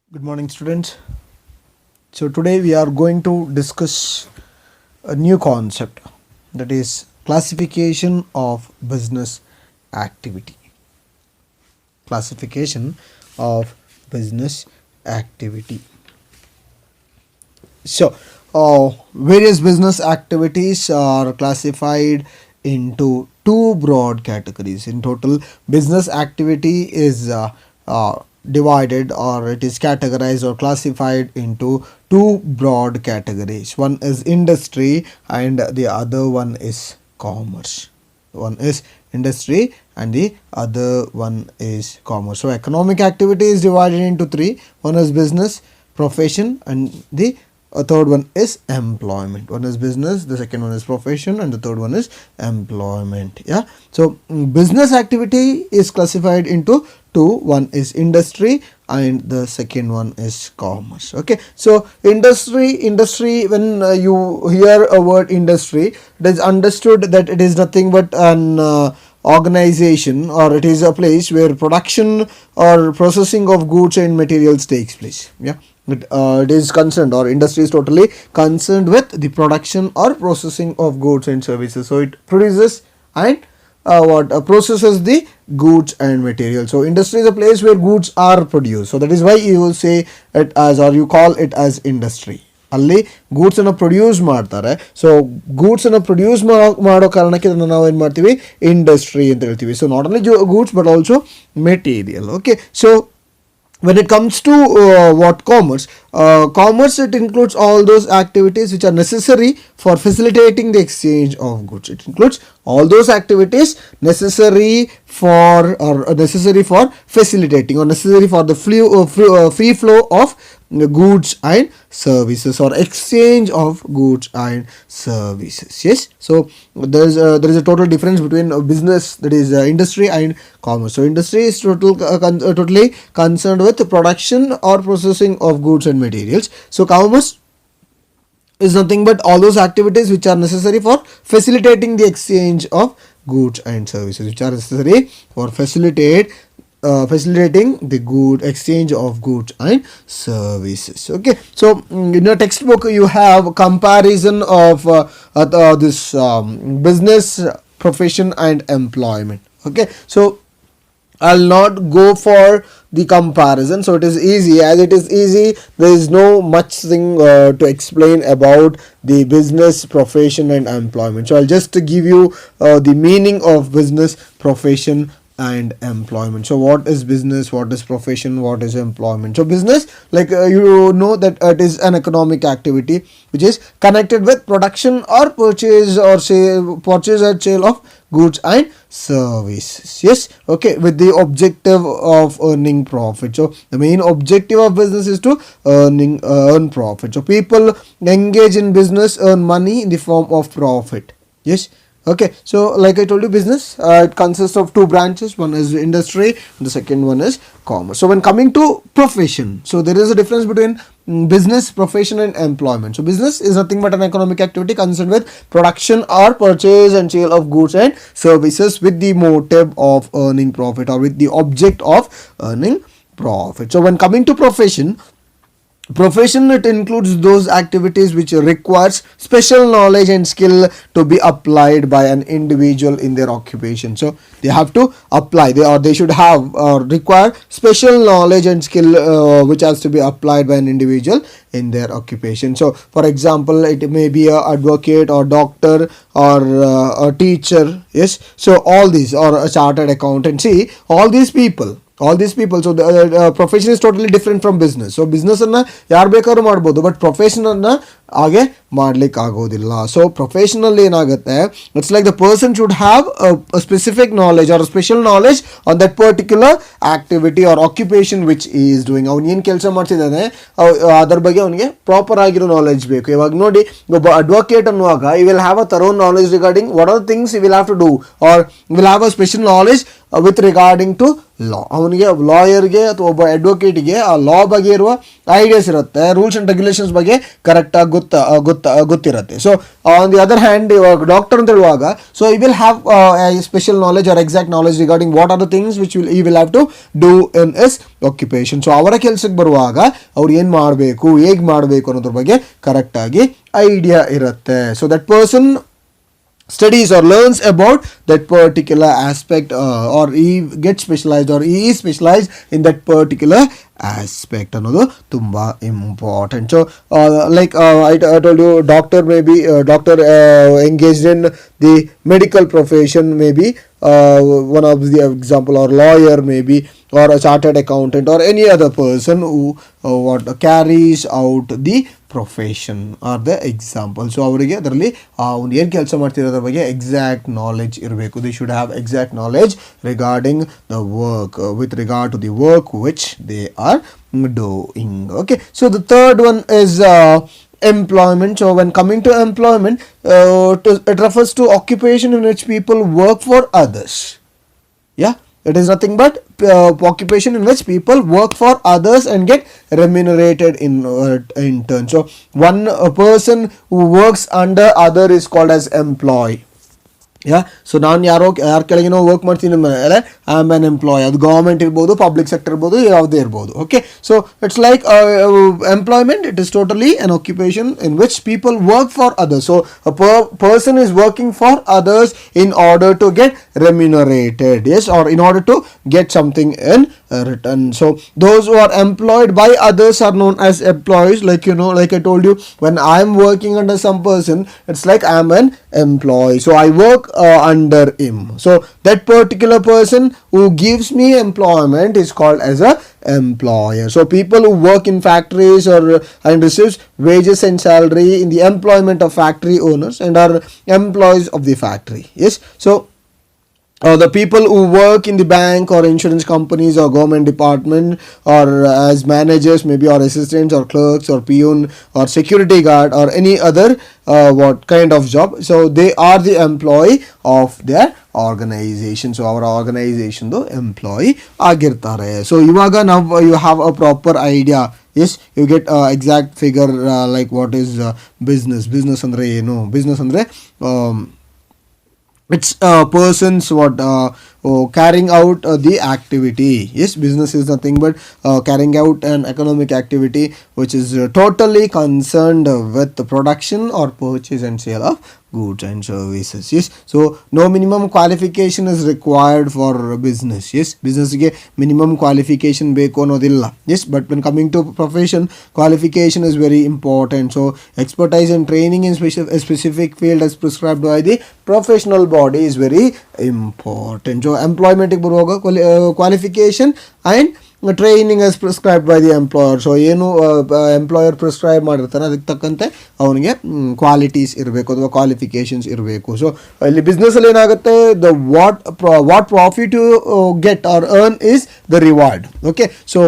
Good morning, students. So, today we are going to discuss a new concept, that is classification of business activity. Classification of business activity. So, various business activities are classified into two broad categories. In total, business activity is divided, or it is categorized or classified into two broad categories. One is industry and the other one is commerce. One is industry and the other one is commerce. So, economic activity is divided into three. One is business, profession, and the third one is employment. One is business, the second one is profession, and the third one is employment. Yeah. So business activity is classified into two. One is industry and the second one is commerce. Okay. So industry, when you hear a word industry, it is understood that it is nothing but an organization, or it is a place where production or processing of goods and materials takes place. Yeah. It is concerned, or industry is totally concerned with the production or processing of goods and services. So it produces and processes the goods and materials. So industry is a place where goods are produced. So that is why you will say it as, or you call it as industry. ಅಲ್ಲಿ goods ಅನ್ನು produce ಮಾಡ್ತಾರೆ. So goods ಅನ್ನು produce ಮಾಡೋ ಕಾರಣಕ್ಕೆ ಇದನ್ನು ನಾವು ಏನು ಮಾಡ್ತೀವಿ, ಇಂಡಸ್ಟ್ರಿ ಅಂತ ಹೇಳ್ತೀವಿ. So not only goods but also material. Okay. So when it comes to commerce, it includes all those activities which are necessary for facilitating the exchange of goods. It includes all those activities necessary for facilitating, or necessary for the free flow of goods and services, or exchange of goods and services. Yes. So there is a total difference between business, that is industry, and commerce. So industry is totally concerned with the production or processing of goods and materials. So commerce is nothing but all those activities which are necessary for facilitating the exchange of goods and services, which are necessary for facilitating the good exchange of goods and services. Okay. So in your textbook you have comparison of this business, profession, and employment. Okay. So I'll not go for the comparison. So it is easy. As it is easy, there is no much thing to explain about the business, profession, and employment. So I'll just give you the meaning of business, profession, and employment. So what is business, what is profession, what is employment? So business, like you know that it is an economic activity which is connected with production or purchase and sale of goods and services. Yes. Okay. With the objective of earning profit. So the main objective of business is to earn profit. So people engage in business, earn money in the form of profit. Yes. Okay. So like I told you, business it consists of two branches. One is industry and the second one is commerce. So when coming to profession, so there is a difference between business, profession, and employment. So business is nothing but an economic activity concerned with production or purchase and sale of goods and services with the motive of earning profit, or with the object of earning profit. So when coming to profession, it includes those activities which requires special knowledge and skill to be applied by an individual in their occupation. So they have to apply, they should have require special knowledge and skill which has to be applied by an individual in their occupation. So for example, it may be a advocate or doctor or a teacher. Yes. So all these, or a chartered accountant. See, all these people. So the profession is totally different from business. So business ಅನ್ನ ಯಾರು ಬೇಕಾದ್ರೂ ಮಾಡ್ಬೋದು, but profession ಅನ್ನ ಹಾಗೆ ಮಾಡ್ಲಿಕ್ಕೆ ಆಗೋದಿಲ್ಲ. So professionally ಏನಾಗುತ್ತೆ, it's like the person should have a specific knowledge or special knowledge on that particular activity or occupation which is doing. ಅವ್ನು ಏನು ಕೆಲಸ ಮಾಡ್ತಿದ್ದಾನೆ ಅದ್ರ ಬಗ್ಗೆ ಅವನಿಗೆ ಪ್ರಾಪರ್ ಆಗಿರೋ ನಾಲೆಜ್ ಬೇಕು. ಇವಾಗ ನೋಡಿ, ಒಬ್ಬ ಅಡ್ವೊಕೇಟ್ ಅನ್ನುವಾಗ he will have a thorough knowledge regarding what are things he will have to do, or will have a special knowledge with regarding to law. ಅವನಿಗೆ ಲಾಯರ್ಗೆ ಅಥವಾ ಒಬ್ಬ ಅಡ್ವೊಕೇಟ್ಗೆ ಆ ಲಾ ಬಗ್ಗೆ ಇರುವ ಐಡಿಯಾಸ್ ಇರುತ್ತೆ, ರೂಲ್ಸ್ ಆ್ಯಂಡ್ ರೆಗ್ಯುಲೇಷನ್ಸ್ ಬಗ್ಗೆ ಕರೆಕ್ಟಾಗಿ ಗೊತ್ತಿರುತ್ತೆ. So on the other hand ಇವಾಗ ಡಾಕ್ಟರ್ ಅಂತ ಹೇಳುವಾಗ, so you will have special knowledge or exact knowledge regarding what are the things which you will have to do in his occupation. So ಅವರ ಕೆಲಸಕ್ಕೆ ಬರುವಾಗ ಅವ್ರು ಏನು ಮಾಡಬೇಕು, ಹೇಗೆ ಮಾಡಬೇಕು ಅನ್ನೋದ್ರ ಬಗ್ಗೆ ಕರೆಕ್ಟಾಗಿ ಐಡಿಯಾ ಇರುತ್ತೆ. So that person studies or learns about that particular aspect, or he gets specialized or he is specialized in that particular aspect ಅನ್ನೋದು ತುಂಬ important. So like I told you, doctor may be doctor engaged in the medical profession, maybe one of the example, or lawyer maybe, or a chartered accountant, or any other person who what carries out the profession or the example. So ಅವರಿಗೆ ಅದರಲ್ಲಿ ಒಂದು ಏನು ಕೆಲಸ ಮಾಡ್ತಿರೋದ್ರ ಬಗ್ಗೆ exact knowledge ಇರಬೇಕು. They should have exact knowledge regarding the work, with regard to the work which they are doing. Okay, so the third one is employment. So when coming to employment, it refers to occupation in which people work for others. Yeah, it is nothing but occupation in which people work for others and get remunerated in turn. So one person who works under other is called as employee. Yeah, so ನಾನು ಯಾರ ಕೆಳಗಿನೋ work ಮಾಡ್ತೀನಿ ಅಂದರೆ I am on employee. ಅದು government ಇರ್ಬೋದು, public sector ಇರ್ಬೋದು, ಯಾವುದೇ ಇರ್ಬೋದು. Okay, so it's like employment, it is totally an occupation in which people work for others. So a person is working for others in order to get remunerated, yes, or in order to get something in return. So those who are employed by others are known as employees. Like, you know, like I told you, when I am working under some person, it's like I am an employee, so I work under him. So that particular person who gives me employment is called as a employer. So people who work in factories or and receives wages and salary in the employment of factory owners and are employees of the factory. Yes, so the people who work in the bank or insurance companies or government department, or as managers maybe, or assistants or clerks or peon or security guard or any other what kind of job, so they are the employee of their organization. So our organization though employee agirtare. So ivaga now you have a proper idea. Yes, you get exact figure like what is business andre eno. Business andre it's persons what carrying out the activity. Yes, business is nothing but carrying out an economic activity which is totally concerned with the production or purchase and sale of goods and services. Yes, so no minimum qualification is required for business. Yes, business ge minimum qualification beko annodilla. Yes, but when coming to profession, qualification is very important. So expertise and training in a specific field as prescribed by the professional body is very important. So employment ಗೆ ಬರುವಾಗ qualification and training as prescribe by the employer. So ಏನು employer prescribe ಮಾಡಿರ್ತಾನೆ ಅದಕ್ಕೆ ತಕ್ಕಂತೆ ಅವನಿಗೆ qualities ಇರಬೇಕು ಅಥವಾ qualifications ಇರಬೇಕು. ಸೊ ಇಲ್ಲಿ ಬಿಸ್ನೆಸ್ಸಲ್ಲಿ ಏನಾಗುತ್ತೆ, the what profit you get or earn is the reward. Okay, so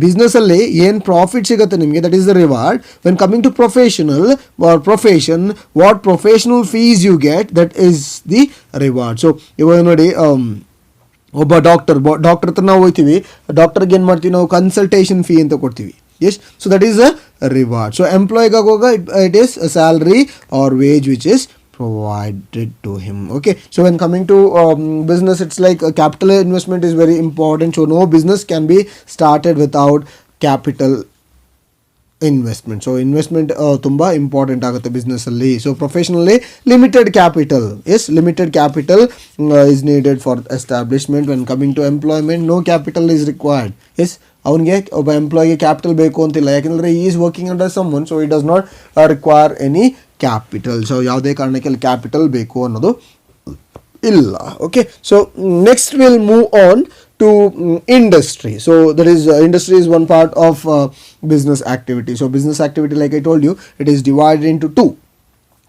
ಬಿಸ್ನೆಸ್ಸಲ್ಲಿ ಏನು ಪ್ರಾಫಿಟ್ ಸಿಗುತ್ತೆ ನಿಮಗೆ, that is the reward. When coming to profession, what professional fees you get, that is the reward. So ಇವಾಗ ನೋಡಿ, ಒಬ್ಬ doctor ಹತ್ರ ನಾವು ಹೋಗ್ತೀವಿ, ಡಾಕ್ಟರ್ಗೆ ಏನು ಮಾಡ್ತೀವಿ ನಾವು, ಕನ್ಸಲ್ಟೇಷನ್ ಫೀ ಅಂತ ಕೊಡ್ತೀವಿ. Yes, so that is a reward. So ಎಂಪ್ಲಾಯ್ಗೆ ಆಗುವಾಗ it is salary or wage which is provided to him. Okay, so when coming to business, it's like capital investment is very important. So no business can be started without capital investment. So investment ತುಂಬ important ಆಗುತ್ತೆ ಬಿಸ್ನೆಸ್ಸಲ್ಲಿ. So ಪ್ರೊಫೆಷನಲ್ಲಿ limited capital, yes, limited capital is needed for establishment. When coming to employment, no capital is required. Yes, ಅವನಿಗೆ ಒಬ್ಬ ಎಂಪ್ಲಾಯಿಗೆ capital ಬೇಕು ಅಂತಿಲ್ಲ, ಯಾಕೆಂದರೆ he is working under someone, so it does not require any capital. So ಯಾವುದೇ ಕಾರಣಕ್ಕೆ ಅಲ್ಲಿ capital ಬೇಕು ಅನ್ನೋದು ಇಲ್ಲ. Okay, so next will move on to industry. So there is industry is one part of business activity. So business activity, like I told you, it is divided into two.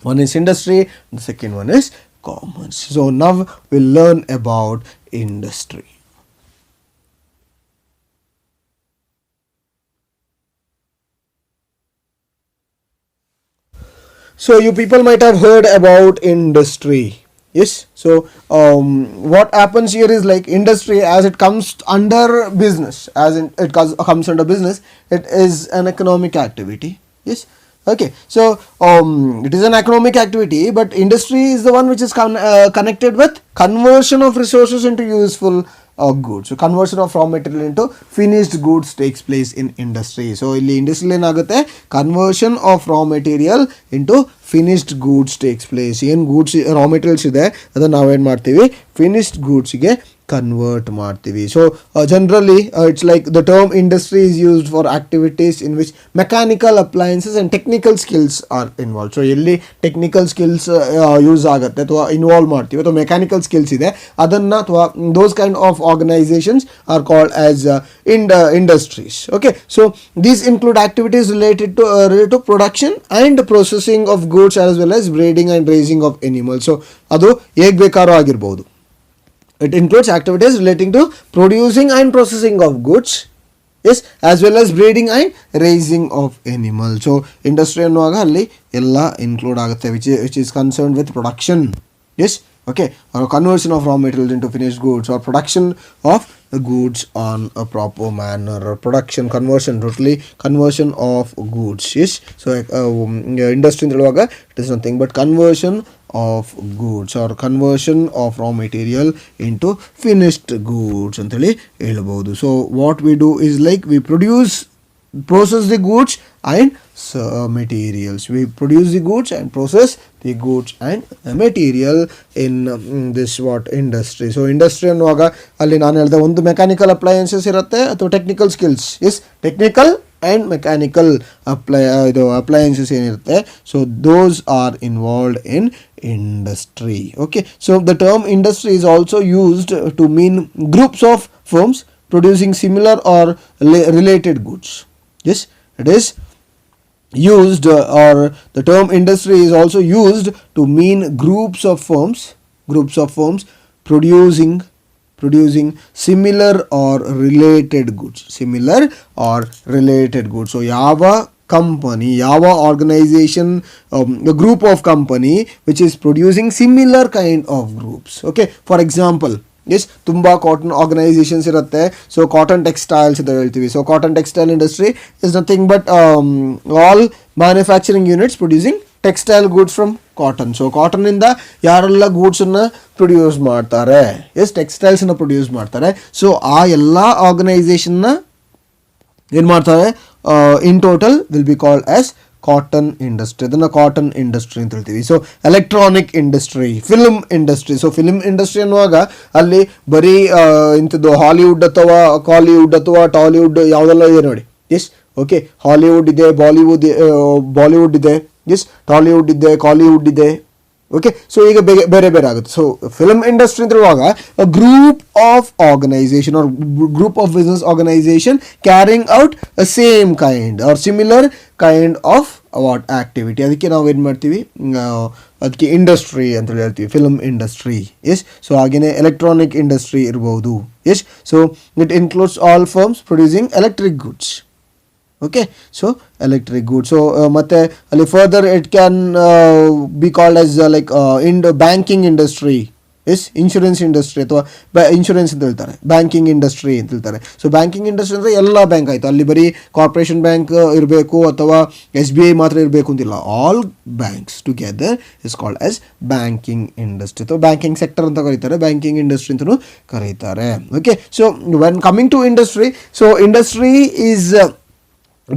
One is industry, the second one is commerce. So now we'll learn about industry. So you people might have heard about industry. Yes, so what happens here is like industry as it comes under business, as in it comes under business, it is an economic activity. Yes, okay, so it is an economic activity, but industry is the one which is connected with conversion of resources into useful goods. So conversion of raw material into finished goods takes place in industry. So ಇಲ್ಲಿ ಇಂಡಸ್ಟ್ರಿಯಲ್ಲಿ ಏನಾಗುತ್ತೆ, conversion of raw material into finished goods takes place. ಏನು goods raw materials ಇದೆ ಅದನ್ನು ನಾವೇನು ಮಾಡ್ತೀವಿ, finished ಗೂಡ್ಸ್ಗೆ convert ಮಾಡ್ತೀವಿ. So generally it's like the term industry is used for activities in which mechanical appliances and technical skills are involved. So ಎಲ್ಲಿ technical skills use ಆಗುತ್ತೆ ಅಥವಾ involve ಮಾಡ್ತೀವಿ ಅಥವಾ ಮೆಕ್ಯಾನಿಕಲ್ ಸ್ಕಿಲ್ಸ್ ಇದೆ ಅದನ್ನು ಅಥವಾ those kind of organizations are called as industries. Okay, so these include activities related to production and processing of goods as well as breeding and raising of animals. So ಅದು ಹೇಗೆ ಬೇಕಾದ್ರೂ ಆಗಿರ್ಬೋದು. It includes activities relating to producing and processing of goods, yes, as well as breeding and raising of animals. So industry ಅನ್ನುವಾಗ ಅಲ್ಲಿ ಎಲ್ಲ include ಆಗುತ್ತೆ which is concerned with production, yes, okay, or conversion of raw materials into finished goods or production of the goods on a proper manner or production conversion, totally conversion of goods. Yes, so industry ಅಂತೇಳುವಾಗ it is nothing but conversion of goods or conversion of raw material into finished goods ಅಂತೇಳಿ ಹೇಳ್ಬೋದು. So what we do is like we process the goods and materials. We produce the goods and process the goods and material in this what industry. So industry ಅನ್ನುವಾಗ ಅಲ್ಲಿ ನಾನು ಹೇಳಿದೆ ಒಂದು mechanical appliances ಇರುತ್ತೆ ಅಥವಾ technical skills. Yes, technical and mechanical appliances ಏನಿರುತ್ತೆ, so those are involved in industry. Okay, so the term industry is also used to mean groups of firms producing similar or related goods. Yes, it is used or the term industry is also used to mean groups of firms producing similar or related goods. So ಯಾವ company, ಯಾವ organisation, a group of company which is producing similar kind of groups. Okay, for example, yes, ತುಂಬ cotton organisations ಇರುತ್ತೆ. So cotton textiles ಅಂತ ಹೇಳ್ತೀವಿ. So cotton textile industry is nothing but all manufacturing units producing textile goods from cotton. So ಕಾಟನ್ನಿಂದ ಯಾರೆಲ್ಲ ಗೂಡ್ಸನ್ನು produce ಮಾಡ್ತಾರೆ, yes, ಟೆಕ್ಸ್ಟೈಲ್ಸನ್ನು produce ಮಾಡ್ತಾರೆ. ಸೊ ಆ ಎಲ್ಲ ಆರ್ಗನೈಸೇಷನ್ನ ಏನು ಮಾಡ್ತಾರೆ, in total will be called as cotton industry. ಅದನ್ನು ಕಾಟನ್ ಇಂಡಸ್ಟ್ರಿ ಅಂತ ಹೇಳ್ತೀವಿ. So electronic industry, film industry. So film industry ಅನ್ನುವಾಗ ಅಲ್ಲಿ ಬರೀ ಇಂಥದ್ದು ಹಾಲಿವುಡ್ ಅಥವಾ ಕಾಲಿವುಡ್ ಅಥವಾ ಟಾಲಿವುಡ್ ಯಾವುದೆಲ್ಲ ಇದೆ ನೋಡಿ. ಎಸ್, ಓಕೆ, ಹಾಲಿವುಡ್ ಇದೆ, ಬಾಲಿವುಡ್ ಇದೆ, ಎಸ್, ಟಾಲಿವುಡ್ ಇದೆ, ಕಾಲಿವುಡ್ ಇದೆ. ಓಕೆ, ಸೊ ಈಗ ಬೇರೆ ಬೇರೆ ಆಗುತ್ತೆ. ಸೊ ಫಿಲ್ಮ್ ಇಂಡಸ್ಟ್ರಿ ಅಂತ ಹೇಳುವಾಗ a group of organisation or group of business organisation carrying out a same kind or similar kind of what activity. ಅದಕ್ಕೆ ನಾವು ಏನು ಮಾಡ್ತೀವಿ, ಅದಕ್ಕೆ ಇಂಡಸ್ಟ್ರಿ ಅಂತ ಹೇಳ್ತೀವಿ, ಫಿಲ್ಮ್ ಇಂಡಸ್ಟ್ರಿ. ಎಸ್, ಸೊ ಹಾಗೆಯೇ ಎಲೆಕ್ಟ್ರಾನಿಕ್ ಇಂಡಸ್ಟ್ರಿ ಇರ್ಬೋದು. Yes, so it includes all firms producing electric goods. Okay, so electric goods. So ಮತ್ತು ಅಲ್ಲಿ further it can be called as like banking industry. Yes, insurance industry ಅಥವಾ insurance ಅಂತ ಹೇಳ್ತಾರೆ, banking industry ಅಂತ ಹೇಳ್ತಾರೆ. So banking industry ಅಂದರೆ ಎಲ್ಲ bank ಆಯಿತು, ಅಲ್ಲಿ ಬರೀ ಕಾರ್ಪೊರೇಷನ್ ಬ್ಯಾಂಕ್ ಇರಬೇಕು ಅಥವಾ SBI ಮಾತ್ರ ಇರಬೇಕು ಅಂತಿಲ್ಲ. All banks together is called as banking industry ಅಥವಾ ಬ್ಯಾಂಕಿಂಗ್ ಸೆಕ್ಟರ್ ಅಂತ ಕರೀತಾರೆ, ಬ್ಯಾಂಕಿಂಗ್ ಇಂಡಸ್ಟ್ರಿ ಅಂತಲೂ ಕರೀತಾರೆ. Okay, so when coming to industry, so industry is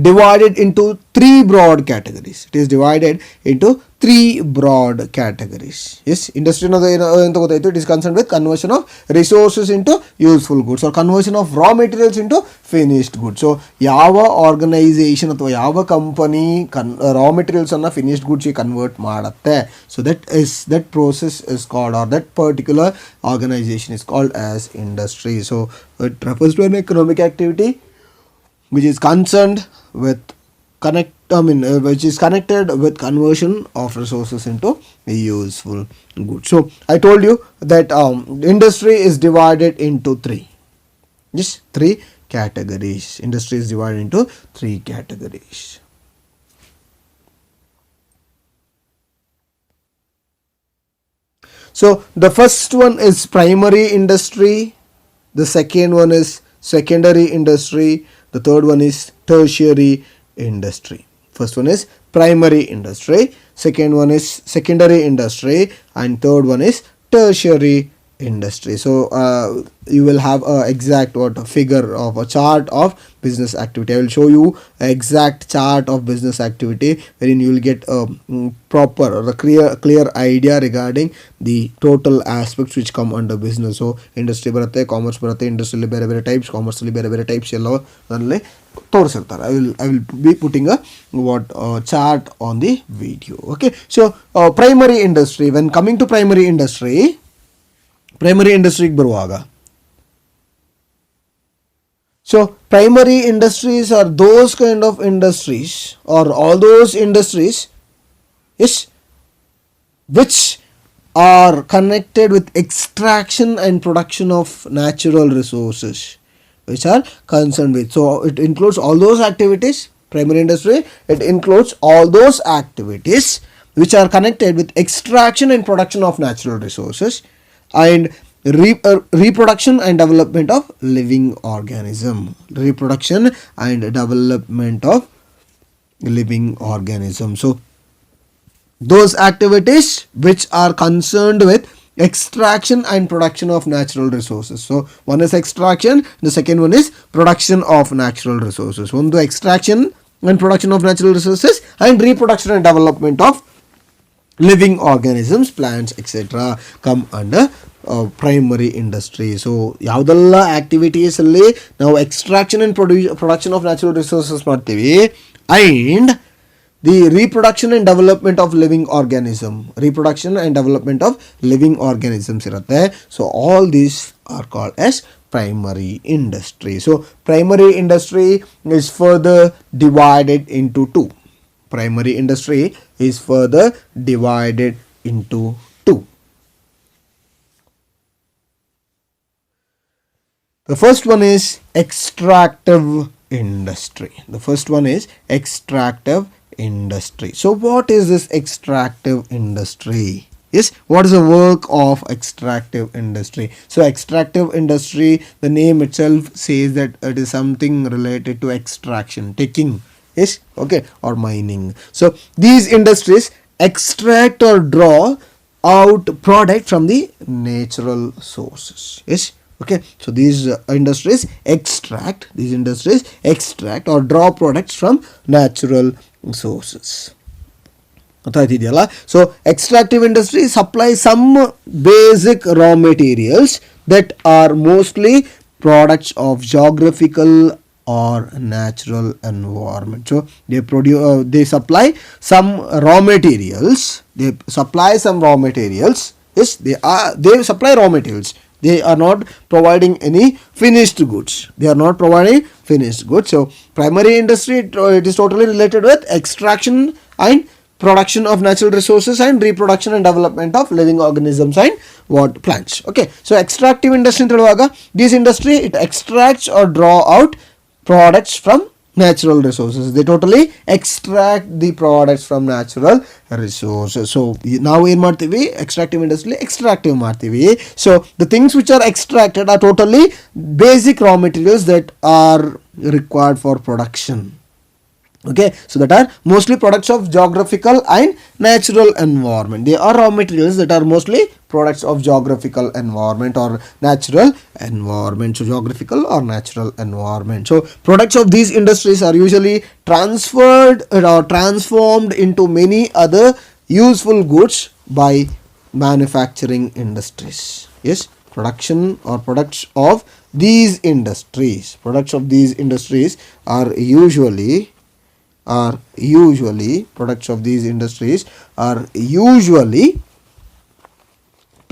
divided into three broad categories. It is divided into three broad categories. Yes, industry ento gottayitu, it is concerned with conversion of resources into useful goods or conversion of raw materials into finished goods. So yava organization athwa yava company raw materials anna finished goods ge convert ಮಾಡುತ್ತೆ, so that process is called, or that particular organization is called as industry. So it refers to an economic activity which is concerned with which is connected with conversion of resources into useful goods. So I told you that industry is divided into three categories. Industry is divided into three categories. So the first one is primary industry, the second one is secondary industry, the third one is tertiary industry. First one is primary industry, second one is secondary industry, and third one is tertiary industry. So you will have a exact what figure of a chart of business activity. I will show you a exact chart of business activity wherein you will get a proper or a clear idea regarding the total aspects which come under business. So industry ಬರುತ್ತೆ, commerce ಬರುತ್ತೆ, ಇಂಡಸ್ಟ್ರಿಯಲ್ಲಿ ಬೇರೆ ಬೇರೆ types, ಕಾಮರ್ಸಲ್ಲಿ ಬೇರೆ ಬೇರೆ types ಎಲ್ಲ ಅದರಲ್ಲಿ ತೋರಿಸಿರ್ತಾರೆ. I will be putting a chart on the video. Okay, so primary industry, when coming to primary industryಗೆ ಬರುವಾಗ, so primary industries are those kind of industries or all those industries is which are connected with extraction and production of natural resources which are concerned with. So it includes all those activities. Primary industry, it includes all those activities which are connected with extraction and production of natural resources and reproduction and development of living organism. Reproduction and development of living organism. So those activities which are concerned with extraction and production of natural resources. So one is extraction, the second one is production of natural resources. One the extraction and production of natural resources and reproduction and development of living organisms, plants, etc. come under primary industry. So ಯಾವುದೆಲ್ಲ activities ಅಲ್ಲಿ ನಾವು extraction and production of natural resources ಮಾಡ್ತೀವಿ and the reproduction and development of living organisms ಇರುತ್ತೆ. So all these are called as primary industry. So primary industry is further divided into two. Primary industry is further divided into two. The first one is extractive industry. So what is this extractive industry? Yes, what is the work of extractive industry? So extractive industry, the name itself says that it is something related to extraction, taking, yes, okay, or mining. So these industries extract or draw out product from the natural sources. Yes, okay, so these industries extract or draw products from natural sources. So extractive industry supplies some basic raw materials that are mostly products of geographical or natural environment. So they supply some raw materials. Yes, they supply raw materials. They are not providing any finished goods. So primary industry, it is totally related with extraction and production of natural resources and reproduction and development of living organisms and plants. Okay, so extractive industry ಅಂತೇಳುವಾಗ, this industry it extracts or draw out products from natural resources. They totally extract the products from natural resources. So ನಾವು ಏನು ಮಾಡ್ತೀವಿ, extractive industry extractive ಮಾಡ್ತೀವಿ. So the things which are extracted are totally basic raw materials that are required for production. Okay, so that are mostly products of geographical and natural environment. They are raw materials that are mostly products of geographical environment or natural environment. So geographical or natural environment. So products of these industries are usually transferred or transformed into many other useful goods by manufacturing industries. Yes, production or products of these industries are usually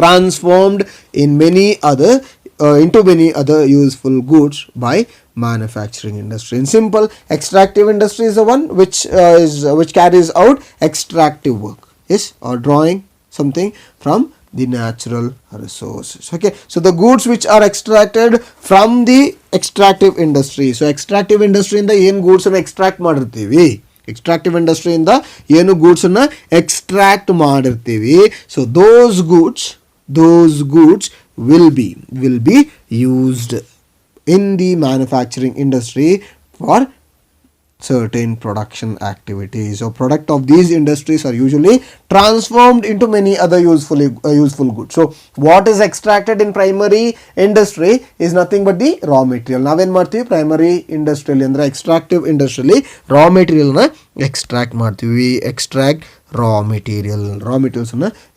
transformed in many other into many other useful goods by manufacturing industry. In simple, extractive industry is the one which carries out extractive work, yes, or drawing something from the natural resources. Okay, so the goods which are extracted from the extractive industry. So extractive industry ಇಂದ ಏನು goods ಅನ್ನು extract ಮಾಡಿರ್ತೀವಿ, extractive industry ಇಂದ ಏನು goods ಅನ್ನು extract ಮಾಡಿರ್ತೀವಿ. So those goods those goods will be used in the manufacturing industry for certain production activities. So product of these industries are usually transformed into many other useful goods. So what is extracted in primary industry is nothing but the raw material. ನಾವೇನ್ ಮಾಡ್ತೀವಿ primary ಇಂಡಸ್ಟ್ರಿಯಲ್ಲಿ ಅಂದರೆ ಎಕ್ಸ್ಟ್ರಾಕ್ಟಿವ್ ಇಂಡಸ್ಟ್ರಿಯಲ್ಲಿ ರಾ ಮೆಟೀರಿಯಲ್ನ extract ಮಾಡ್ತೀವಿ. Extract raw materials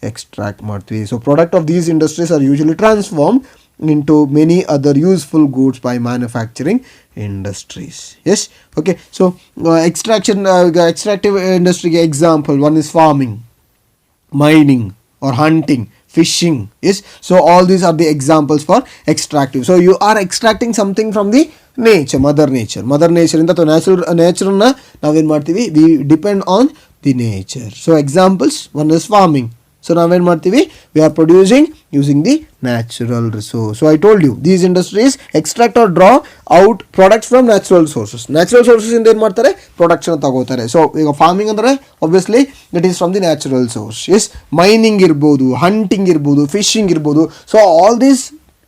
extract ಮಾಡ್ತೀವಿ. So product of these industries are usually transformed into many other useful goods by manufacturing industries. Yes, okay. So extractive industry example one is farming, mining or hunting, fishing. Yes, so all these are the examples for extractive. So you are extracting something from the nature, mother nature ಇಂದ nature ನ ನಾವೇನ್ ಮಾಡ್ತೀವಿ, we depend on the nature. So examples one is farming. So ನಾವೇನ್ ಮಾಡ್ತೀವಿ, we are producing using the natural resource. So I told you these industries extract or draw out products from natural sources. Natural sources ಇಂದ ಏನು ಮಾಡ್ತಾರೆ, production ತಗೋತಾರೆ. So ಈಗ farming ಅಂದರೆ obviously that is from the natural source. Yes, mining ಇರ್ಬೋದು, hunting ಇರ್ಬೋದು, fishing ಇರ್ಬೋದು. So all these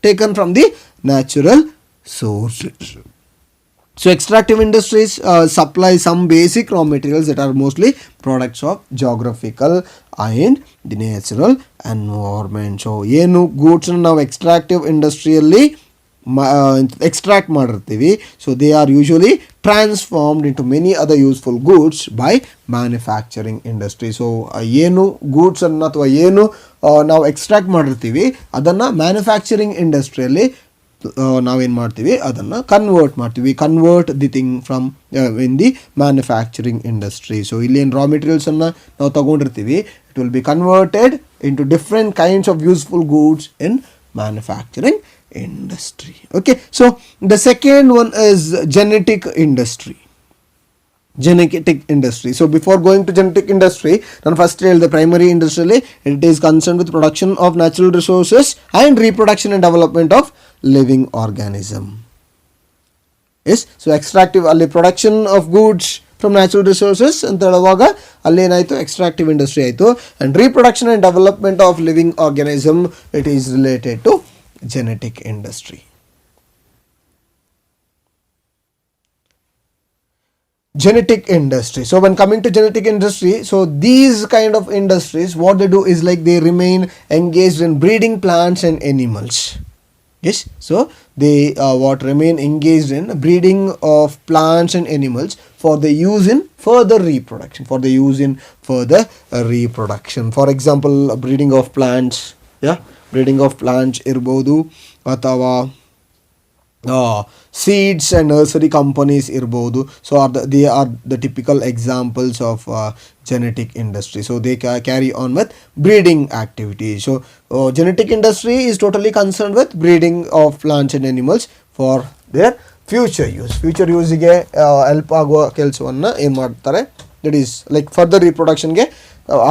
taken from the natural sources. So extractive industries supply some basic raw materials that are mostly products of geographical and the natural environment. So ಏನು goods ನಾವು extractive industryಯಲ್ಲಿ extract ಮಾಡಿರ್ತೀವಿ, so they are usually transformed into many other useful goods by manufacturing industry. So ಏನು goods ಅನ್ನು ಅಥವಾ ಏನು ನಾವು extract ಮಾಡಿರ್ತೀವಿ ಅದನ್ನು ಮ್ಯಾನುಫ್ಯಾಕ್ಚರಿಂಗ್ ಇಂಡಸ್ಟ್ರಿಯಲ್ಲಿ ನಾವೇನು ಮಾಡ್ತೀವಿ, ಅದನ್ನು convert the thing from in the manufacturing industry. So ಇಲ್ಲಿ ಏನು ರಾ ಮೆಟೀರಿಯಲ್ಸನ್ನು ನಾವು ತಗೊಂಡಿರ್ತೀವಿ, it will be converted into different kinds of useful goods in manufacturing industry. Okay, so the second one is genetic industry. So before going to genetic industry, ನಾನು first ಹೇಳಿದೆ primary ಇಂಡಸ್ಟ್ರಿಯಲ್ಲಿ it is concern with production of natural resources and reproduction and development of living organism. Yes, so extractive ಅಲ್ಲಿ production of goods from natural resources ಅಂತ ಹೇಳುವಾಗ ಅಲ್ಲೇನಾಯಿತು, extractive industry ಆಯಿತು. And reproduction and development of living organism it is related to genetic industry. Genetic industry. So when coming to genetic industry, so these kind of industries, what they do is like they remain engaged in breeding plants and animals. Yes, so they remain engaged in breeding of plants and animals for the use in further reproduction. For example, breeding of plants. Yeah, breeding of plants ಇರ್ಬೋದು, ಅಥವಾ seeds and nursery companies ಇರ್ಬೋದು. So they are the typical examples of genetic industry. So they carry on with breeding activities. So genetic industry is totally concerned with breeding of plants and animals for their future ಯೂಸಿಗೆ help ಆಗುವ ಕೆಲಸವನ್ನು ಏನು ಮಾಡ್ತಾರೆ, that is like further ರೀಪ್ರೊಡಕ್ಷನ್ಗೆ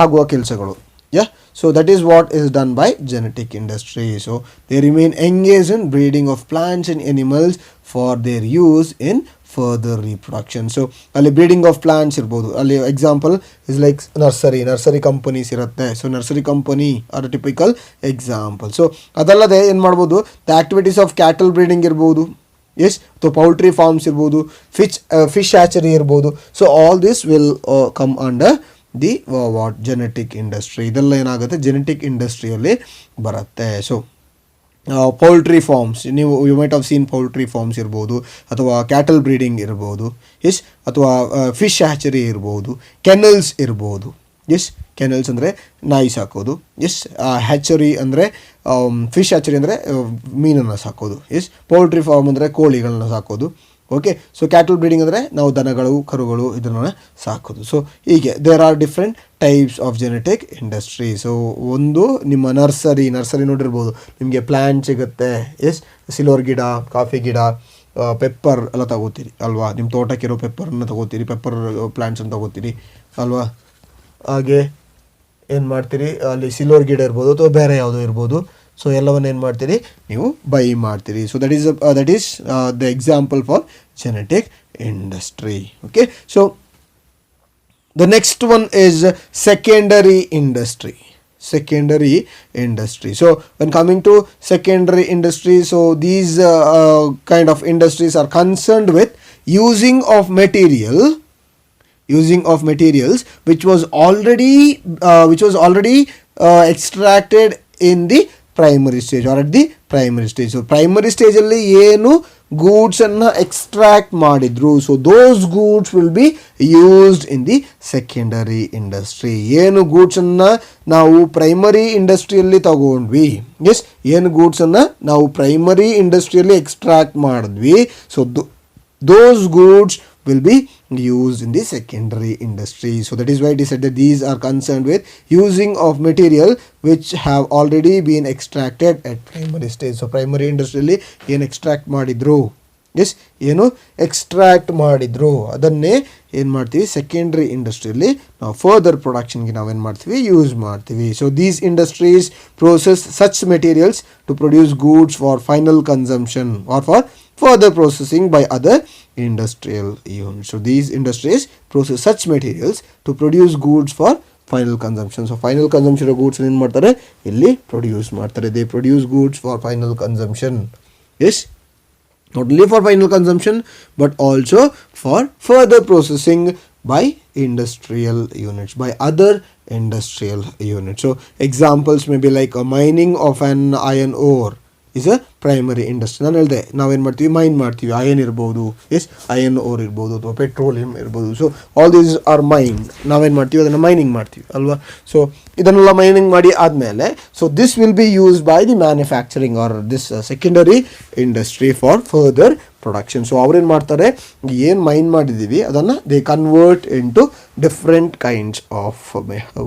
ಆಗುವ ಕೆಲಸಗಳು. Yeah, so that is what is done by genetic industry. So they remain engaged in breeding of plants and animals for their use in further reproduction. So ಅಲ್ಲಿ breeding of plants ಇರ್ಬೋದು, ಅಲ್ಲಿ example is like nursery companies ಇರುತ್ತೆ. So nursery company are typical example. So ಅದಲ್ಲದೆ ಏನು ಮಾಡ್ಬೋದು, the activities of cattle breeding ಇರ್ಬೋದು. Yes, ಅಥವಾ poultry farms ಇರ್ಬೋದು, ಫಿಶ್ ಹ್ಯಾಚರಿ ಇರ್ಬೋದು. So all this will come under the genetic industry. ಇದೆಲ್ಲ ಏನಾಗುತ್ತೆ, ಜೆನೆಟಿಕ್ ಇಂಡಸ್ಟ್ರಿಯಲ್ಲಿ ಬರುತ್ತೆ. So poultry farms, you might have seen poultry farms ಇರ್ಬೋದು, ಅಥವಾ ಕ್ಯಾಟಲ್ ಬ್ರೀಡಿಂಗ್ ಇರ್ಬೋದು. ಎಸ್, ಅಥವಾ ಫಿಶ್ ಹ್ಯಾಚರಿ ಇರ್ಬೋದು, ಕೆನಲ್ಸ್ ಇರ್ಬೋದು. ಎಸ್, ಕೆನಲ್ಸ್ ಅಂದರೆ ನಾಯಿ ಸಾಕೋದು. ಎಸ್, ಹ್ಯಾಚರಿ ಅಂದರೆ ಫಿಶ್ ಹ್ಯಾಚರಿ ಅಂದರೆ ಮೀನನ್ನು ಸಾಕೋದು. ಎಸ್, ಪೌಲ್ಟ್ರಿ ಫಾರ್ಮ್ ಅಂದರೆ ಕೋಳಿಗಳನ್ನ ಸಾಕೋದು. ಓಕೆ, ಸೊ ಕ್ಯಾಟಲ್ ಬ್ರೀಡಿಂಗ್ ಅಂದರೆ ನಾವು ದನಗಳು, ಕರುಗಳು ಇದನ್ನು ಸಾಕೋದು. ಸೊ ಹೀಗೆ there are different types of genetic industry. So ಒಂದು ನಿಮ್ಮ ನರ್ಸರಿ ನೋಡಿರ್ಬೋದು, ನಿಮಗೆ ಪ್ಲ್ಯಾಂಟ್ ಸಿಗುತ್ತೆ. ಎಸ್, ಸಿಲ್ವರ್ ಗಿಡ, ಕಾಫಿ ಗಿಡ, ಪೆಪ್ಪರ್ ಎಲ್ಲ ತಗೋತೀರಿ ಅಲ್ವಾ, ನಿಮ್ಮ ತೋಟಕ್ಕಿರೋ ಪೆಪ್ಪರನ್ನು ತಗೋತೀರಿ, ಪೆಪ್ಪರ್ ಪ್ಲ್ಯಾಂಟ್ಸನ್ನು ತಗೋತೀರಿ ಅಲ್ವಾ. ಹಾಗೆ ಏನು ಮಾಡ್ತೀರಿ, ಅಲ್ಲಿ ಸಿಲ್ವರ್ ಗಿಡ ಇರ್ಬೋದು ಅಥವಾ ಬೇರೆ ಯಾವುದೋ ಇರ್ಬೋದು. ಸೊ ಎಲ್ಲವನ್ನು ಏನು ಮಾಡ್ತೀರಿ, ನೀವು ಬೈ ಮಾಡ್ತೀರಿ. So that is the example for genetic industry. Okay, so the next one is secondary industry. secondary industry. So when coming to secondary industry, so these kind of industries are concerned with using of materials which was already extracted in the primary stage or at the primary stage. So primary stage alli ಏನು goods ಅನ್ನು extract ಮಾಡಿದ್ರು, so those goods will be used in the secondary industry. ಏನು goods ಅನ್ನು ನಾವು primary ಇಂಡಸ್ಟ್ರಿಯಲ್ಲಿ ತಗೊಂಡ್ವಿ, S ಏನು goods ಅನ್ನು ನಾವು ಪ್ರೈಮರಿ ಇಂಡಸ್ಟ್ರಿಯಲ್ಲಿ ಎಕ್ಸ್ಟ್ರಾಕ್ಟ್ ಮಾಡಿದ್ವಿ, so those goods will be used in the secondary industry. So that is why it is said that these are concerned with using of material which have already been extracted at primary stage. So primary industry ಅಲ್ಲಿ ಏನು extract ಮಾಡಿದ್ರು, S ಏನು extract ಮಾಡಿದ್ರು ಅದನ್ನೇ ಏನು ಮಾಡ್ತೀವಿ secondary ಇಂಡಸ್ಟ್ರಿಯಲ್ಲಿ ನಾವು ಫರ್ದರ್ ಪ್ರೊಡಕ್ಷನ್ಗೆ ನಾವೇನು ಮಾಡ್ತೀವಿ ಯೂಸ್ ಮಾಡ್ತೀವಿ. So these industries process such materials to produce goods for final consumption or for further processing by other industrial units. So these industries process such materials to produce goods for final consumption. So final consumption of goods ಏನು ಮಾಡ್ತಾರೆ ಇಲ್ಲಿ produce ಮಾಡ್ತಾರೆ. They produce goods for final consumption. Yes, not only for final consumption but also for further processing by industrial units, by other industrial units. So examples may be like a mining of an iron ore is a primary industry. ನಾನು ಹೇಳಿದೆ ನಾವೇನು ಮಾಡ್ತೀವಿ main ಮಾಡ್ತೀವಿ, iron ಇರ್ಬೋದು, S iron or ಇರ್ಬೋದು ಅಥವಾ petroleum ಇರ್ಬೋದು. So all these are main, ನಾವೇನು ಮಾಡ್ತೀವಿ ಅದನ್ನು ಮೈನಿಂಗ್ ಮಾಡ್ತೀವಿ ಅಲ್ವಾ. ಸೊ ಇದನ್ನೆಲ್ಲ ಮೈನಿಂಗ್ ಮಾಡಿ ಆದಮೇಲೆ so this will be use by the manufacturing or this secondary industry for further production. So ಅವ್ರೇನು ಮಾಡ್ತಾರೆ ಏನು ಮೈನ್ ಮಾಡಿದ್ದೀವಿ ಅದನ್ನು they convert into different kinds of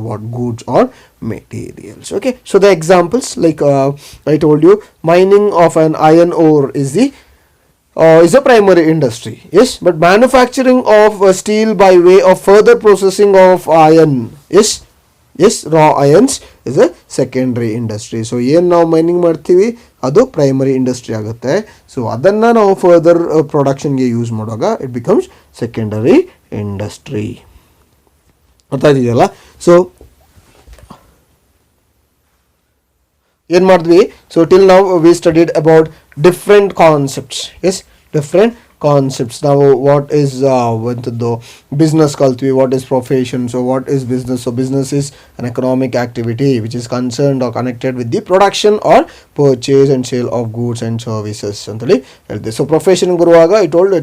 what goods or materials. Okay, so the examples like I told you, mining of an iron ore is a primary industry, yes, but manufacturing of steel by way of further processing of iron, yes raw irons is a secondary industry. So ಏನು ನಾವು mining ಮಾಡ್ತೀವಿ ಅದು primary industry ಆಗುತ್ತೆ. So ಅದನ್ನು ನಾವು further ಪ್ರೊಡಕ್ಷನ್ಗೆ use ಮಾಡುವಾಗ it becomes secondary industry. ಅರ್ಥ ಆಯ್ತಿದೆಯಲ್ಲ. ಸೊ ಏನು ಮಾಡಿದ್ವಿ, ಸೊ ಟಿಲ್ ನಾವು we studied about different concepts, yes different concepts. ನಾವು ವಾಟ್ ಈಸ್ ಒಂಥದ್ದು ಬಿಸ್ನೆಸ್ ಕಲ್ತ್ವಿ, what is profession. So what is business? So business is an economic activity which is concerned or connected with the production or purchase and sale of goods and services ಅಂತೇಳಿ ಹೇಳ್ತೀವಿ. So profession ಬರುವಾಗ it told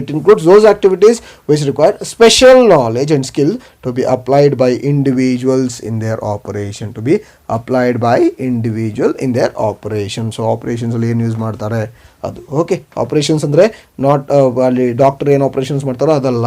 it includes those activities which require special knowledge and skill to be applied by individuals in their operation, to be applied by individual in their operation. So ಆಪರೇಷನ್ಸಲ್ಲಿ ಏನು use ಮಾಡ್ತಾರೆ ಅದು. Okay, operations ಅಂದರೆ not ಅಲ್ಲಿ doctor ಏನು operations ಮಾಡ್ತಾರೋ ಅದಲ್ಲ,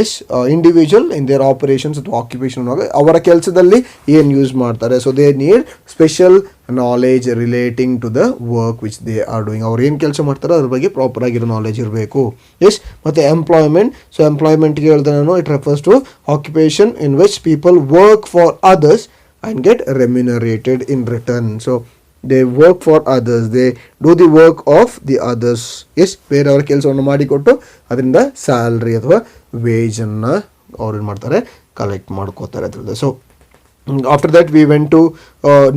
yes individual in their operations ಅಥವಾ ಆಕ್ಯುಪೇಷನ್ ಅವರ ಕೆಲಸದಲ್ಲಿ ಏನು ಯೂಸ್ ಮಾಡ್ತಾರೆ. So they need special knowledge relating to the work which they are doing. ಅವ್ರು ಏನು ಕೆಲಸ ಮಾಡ್ತಾರೋ ಅದ್ರ ಬಗ್ಗೆ ಪ್ರಾಪರ್ ಆಗಿರೋ ನಾಲೆಜ್ ಇರಬೇಕು. ಎಸ್, ಮತ್ತು ಎಂಪ್ಲಾಯ್ಮೆಂಟ್. ಸೊ ಎಂಪ್ಲಾಯ್ಮೆಂಟ್ಗೆ ಹೇಳಿದೆ ನಾನು, it refers to occupation in which people work for others and get remunerated in return. So they work for others, they do the work of the others. Yes, ಬೇರೆಯವರ ಕೆಲಸವನ್ನು ಮಾಡಿಕೊಟ್ಟು ಅದರಿಂದ salary ಅಥವಾ ವೇಜನ್ನು ಅವ್ರು ಏನು ಮಾಡ್ತಾರೆ ಕಲೆಕ್ಟ್ ಮಾಡ್ಕೋತಾರೆ ಅದರಿಂದ. So after that we went to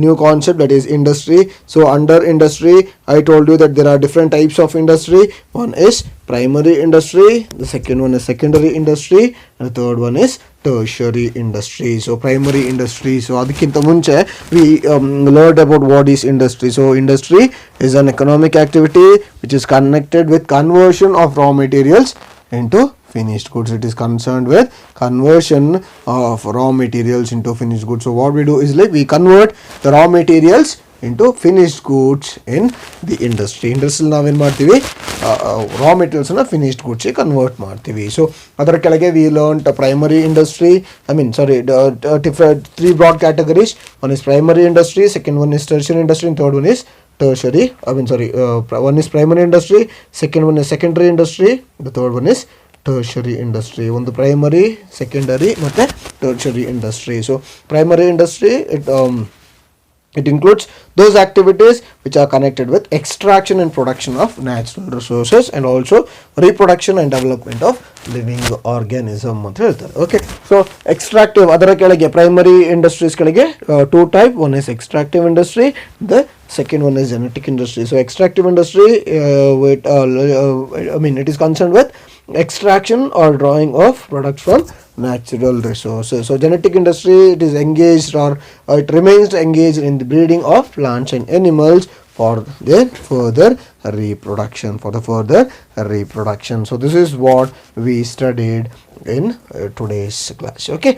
new concept, that is industry. So under industry I told you that there are different types of industry. One is primary industry, the second one is secondary industry, and the third one is tertiary industry. So primary industry, so adikkinta munche we learned about what is industry. So industry is an economic activity which is connected with conversion of raw materials into finished goods. It is concerned with conversion of raw materials into finished goods. So what we do is like we convert the raw materials into finished goods in the industry. Industry ನಾವೇನು ಮಾಡ್ತೀವಿ raw materials ಅನ್ನ finished goods convert ಮಾಡ್ತೀವಿ. So ಅದರ ಕೆಳಗೆ we learned primary industry, three broad categories. One is primary industry, second one is tertiary industry, and third one is tertiary. One is primary industry, second one is secondary industry, the third one is tertiary industry. ಒಂದು primary, secondary ಮತ್ತು tertiary industry. So primary industry It includes those activities which are connected with extraction and production of natural resources and also reproduction and development of living organism ಅಂತ ಹೇಳ್ತಾರೆ. Okay, so extractive ಅದರ ಕೆಳಗೆ primary industries ಕೆಳಗೆ two type. One is extractive industry, the second one is genetic industry. So extractive industry it is concerned with extraction or drawing of products from natural resources. So genetic industry, it is engaged or it remains engaged in the breeding of plants and animals for their further reproduction, so this is what we studied in today's class. Okay,